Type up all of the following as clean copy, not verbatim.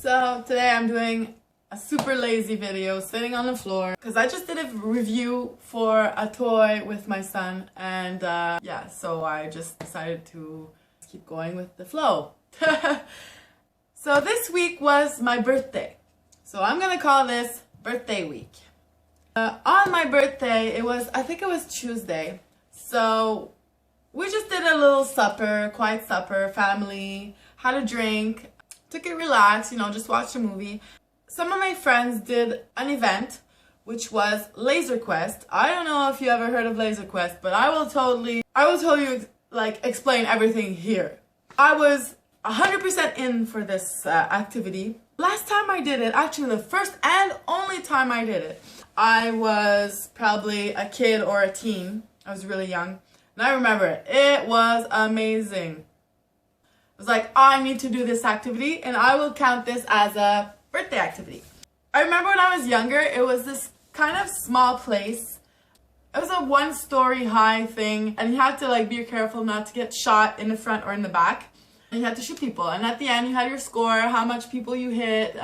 So today I'm doing a super lazy video sitting on the floor because I just did a review for a toy with my son, and yeah, so I just decided to keep going with the flow. So this week was my birthday, so I'm gonna call this birthday week. On my birthday, I think it was Tuesday, so we just did a little supper, quiet supper, family, had a drink, took it relaxed, just watched a movie. Some of my friends did an event, which was Laser Quest. I don't know if you ever heard of Laser Quest, but I will tell you, explain everything here. I was 100% in for this activity. Last time I did it, actually the first and only time I did it, I was probably a kid or a teen. I was really young. And I remember it. It was amazing. I was like, I need to do this activity and I will count this as a birthday activity. I remember when I was younger, it was this kind of small place. It was a 1-story high thing, and you had to be careful not to get shot in the front or in the back. And you had to shoot people, and at the end you had your score, how much people you hit,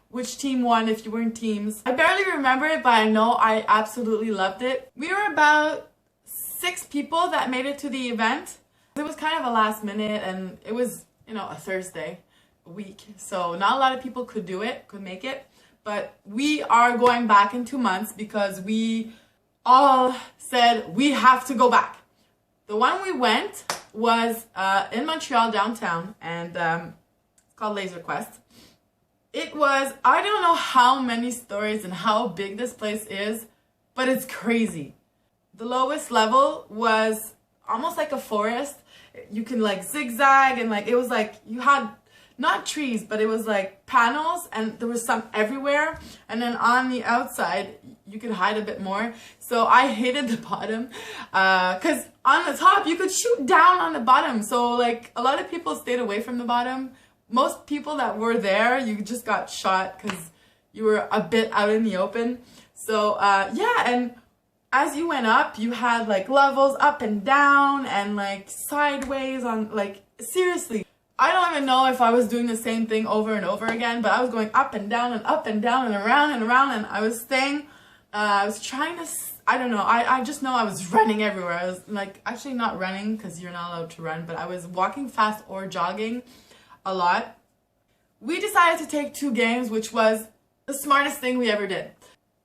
which team won if you were in teams. I barely remember it, but I know I absolutely loved it. We were about 6 people that made it to the event. It was kind of a last minute, and it was, a Thursday week, so not a lot of people could make it, but we are going back in 2 months because we all said we have to go back. The one we went was in Montreal downtown, and it's called Laser Quest. It was, I don't know how many stories and how big this place is, but it's crazy. The lowest level was almost like a forest. You can zigzag, and it was you had not trees, but it was panels, and there was some everywhere, and then on the outside you could hide a bit more. So I hated the bottom because on the top you could shoot down on the bottom, so a lot of people stayed away from the bottom. Most people that were there, you just got shot because you were a bit out in the open. So yeah, and as you went up, you had levels up and down and sideways on seriously. I don't even know if I was doing the same thing over and over again, but I was going up and down and up and down and around and around, and I was staying, I was trying to, I don't know, I just know I was running everywhere. I was actually not running because you're not allowed to run, but I was walking fast or jogging a lot. We decided to take 2 games, which was the smartest thing we ever did.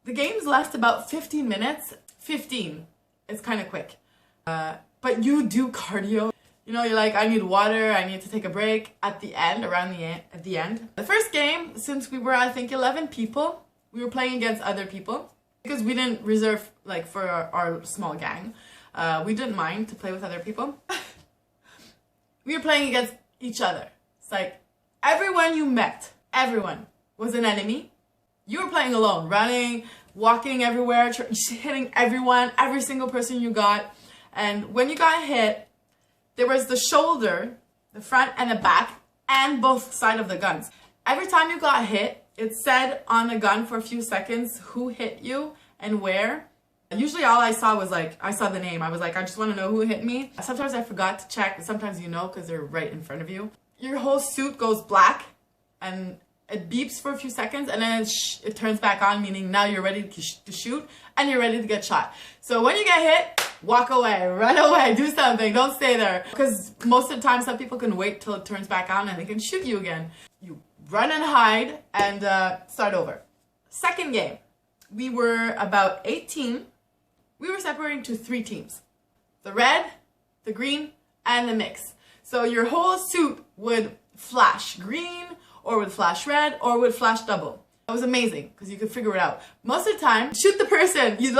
The games last about 15 minutes. 15. It's kind of quick. But you do cardio. You're I need water, I need to take a break at the end, at the end. The first game, since we were, I think, 11 people, we were playing against other people because we didn't reserve, for our small gang. We didn't mind to play with other people. We were playing against each other. It's everyone you met, everyone was an enemy. You were playing alone, running, walking everywhere, hitting everyone, every single person you got. And when you got hit, there was the shoulder, the front and the back, and both sides of the guns. Every time you got hit, it said on the gun for a few seconds who hit you and where. Usually all I saw was I saw the name. I was I just want to know who hit me. Sometimes I forgot to check, but sometimes because they're right in front of you. Your whole suit goes black, and it beeps for a few seconds, and then it turns back on, meaning now you're ready to shoot, and you're ready to get shot. So when you get hit, walk away, run away, do something, don't stay there. Because most of the time, some people can wait till it turns back on and they can shoot you again. You run and hide and start over. Second game, we were about 18. We were separated into 3 teams. The red, the green, and the mix. So your whole suit would flash green, or would flash red, or would flash double. It was amazing because you could figure it out. Most of the time, shoot the person. You'd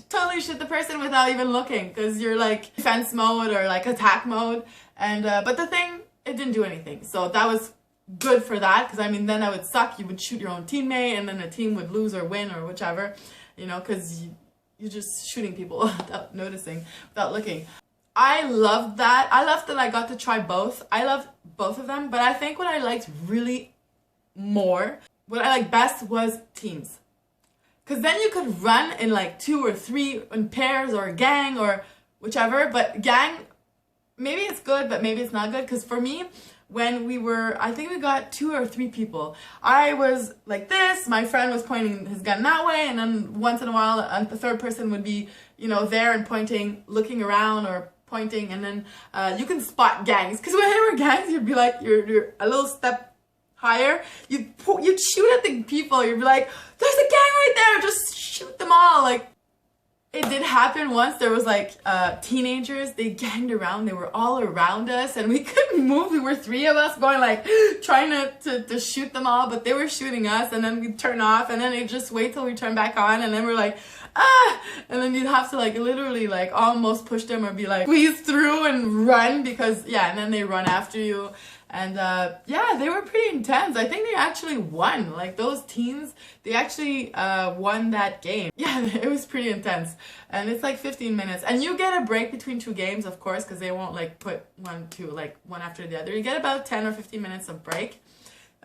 totally shoot the person without even looking because you're defense mode or attack mode. And but the thing, it didn't do anything. So that was good for that because then that would suck. You would shoot your own teammate and then the team would lose or win or whichever, because you're just shooting people without noticing, without looking. I loved that. I loved that I got to try both. I loved both of them, but I think what I liked really more, what I liked best was teams. Because then you could run in 2 or 3 in pairs or a gang or whichever, but gang, maybe it's good, but maybe it's not good. Because for me, when we were, I think we got 2 or 3 people. I was like this, my friend was pointing his gun that way, and then once in a while, the third person would be, you know, there and pointing, looking around or pointing, and then you can spot gangs. Because when there were gangs, you'd be like, you're a little step higher, you'd shoot at the people, you'd be like, there's a gang right there, just shoot them all. Like, it did happen once. There was like teenagers, they ganged around, they were all around us and we couldn't move. We were 3 of us going like, trying to shoot them all, but they were shooting us, and then we'd turn off, and then they'd just wait till we turn back on, and then we're like, ah, and then you'd have to like literally like almost push them or be like squeeze through and run, because yeah, and then they run after you. And yeah, they were pretty intense. I think they actually won. Like those teens, they actually won that game. Yeah, it was pretty intense. And it's like 15 minutes. And you get a break between 2 games, of course, because they won't like put one after the other. You get about 10 or 15 minutes of break.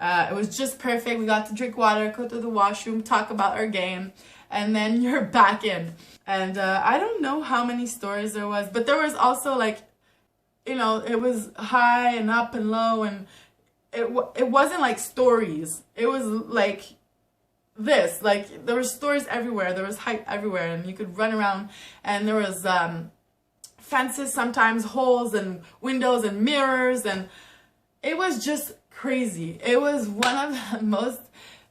It was just perfect. We got to drink water, go to the washroom, talk about our game, and then you're back in. And I don't know how many stories there was, but there was also like, you know, it was high and up and low, and it wasn't like stories. It was like this, like there were stories everywhere. There was hype everywhere, and you could run around, and there was fences, sometimes holes and windows and mirrors, and it was just crazy. It was one of the most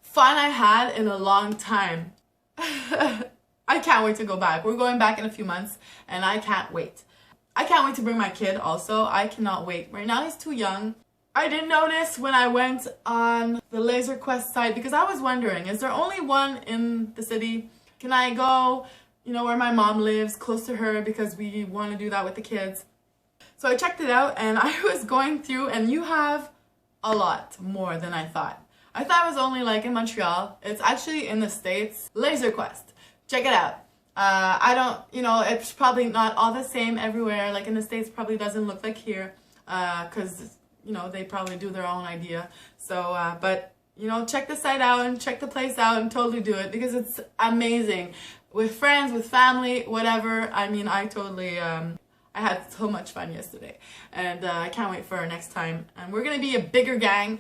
fun I had in a long time. I can't wait to go back. We're going back in a few months, and I can't wait. I can't wait to bring my kid also. I cannot wait. Right now he's too young. I did notice when I went on the Laser Quest site, because I was wondering, is there only one in the city? Can I go, you know, where my mom lives, close to her, because we want to do that with the kids? So I checked it out, and I was going through, and you have a lot more than I thought. I thought it was only like in Montreal. It's actually in the States. Laser Quest. Check it out. I don't, you know, it's probably not all the same everywhere. Like in the States, probably doesn't look like here, because, you know, they probably do their own idea. So, but, you know, check the site out and check the place out and totally do it, because it's amazing. With friends, with family, whatever. I mean, I totally, I had so much fun yesterday, and I can't wait for our next time. And we're gonna be a bigger gang.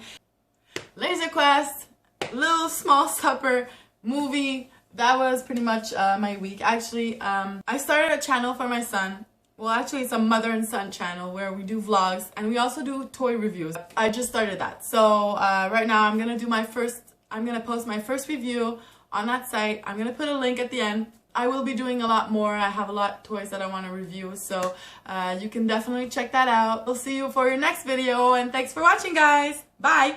Laser Quest, little small supper, movie. That was pretty much my week. Actually, I started a channel for my son. Well, actually, it's a mother and son channel where we do vlogs, and we also do toy reviews. I just started that. So right now I'm gonna post my first review on that site. I'm gonna put a link at the end. I will be doing a lot more. I have a lot of toys that I want to review, so you can definitely check that out. We'll see you for your next video, and thanks for watching, guys. Bye!